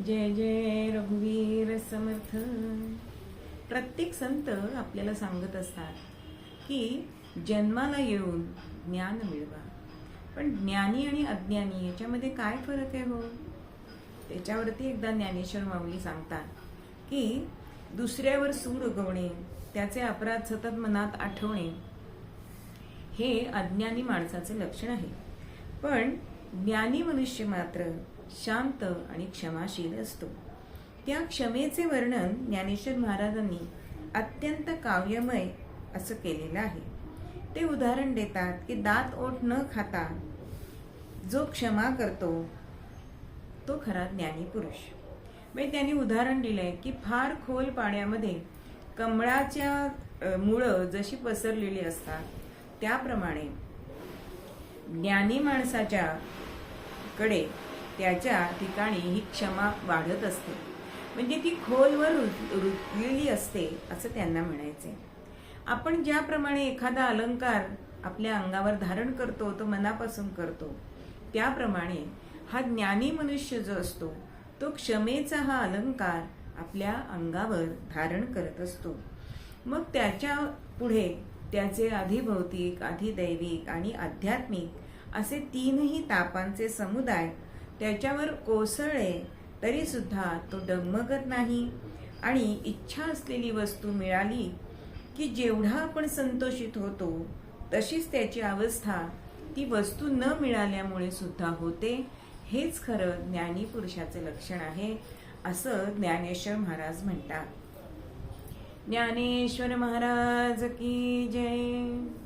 जय जय रघुवीर समर्थ. प्रत्येक संत आपल्याला सांगत असतात की जन्माला येऊन ज्ञान मिळवा. पण ज्ञानी आणि अज्ञानी याच्यामध्ये काय फरक आहे हो? त्याच्यावरती एकदा ज्ञानेश्वर माऊली सांगतात की दुसऱ्यावर सूड उगवणे, त्याचे अपराध सतत मनात आठवणे हे अज्ञानी माणसाचे लक्षण आहे. पण ज्ञानी मनुष्य मात्र शांत आणि क्षमाशील असतो. त्या क्षमेचे वर्णन ज्ञानेश्वर महाराजांनी अत्यंत काव्यमय असं केलेलं आहे. ते उदाहरण देतात की दात ओठ न खाता जो क्षमा करतो तो खरा ज्ञानी पुरुष. म्हणजे त्यांनी उदाहरण दिलंय की फार खोल पाण्यामध्ये कमळाच्या मुळं जशी पसरलेली असतात त्याप्रमाणे ज्ञानी माणसाच्या कडे त्याच्या ठिकाणी ही क्षमा वाढत असते. म्हणजे ती खोलवर रुतलेली असते असं त्यांना म्हणायचे. आपण ज्याप्रमाणे एखादा अलंकार आपल्या अंगावर धारण करतो तो मनापासून करतो, त्याप्रमाणे हा ज्ञानी मनुष्य जो असतो तो क्षमेचा हा अलंकार आपल्या अंगावर धारण करत असतो. मग त्याच्या पुढे त्याचे अधिभौतिक, अधिदैविक आणि आध्यात्मिक असे तीनही तापांचे समुदाय त्याच्यावर कोसळले तरी सुद्धा तो डगमगत नाही. आणि इच्छा असलेली वस्तू मिळाली की जेवढा आपण संतोषित होतो तशीच त्याची अवस्था ती वस्तू न मिळाल्यामुळे सुद्धा होते. हेच खरं ज्ञानी पुरुषाचे लक्षण आहे असं ज्ञानेश्वर महाराज म्हणतात. ज्ञानेश्वर महाराज की जय.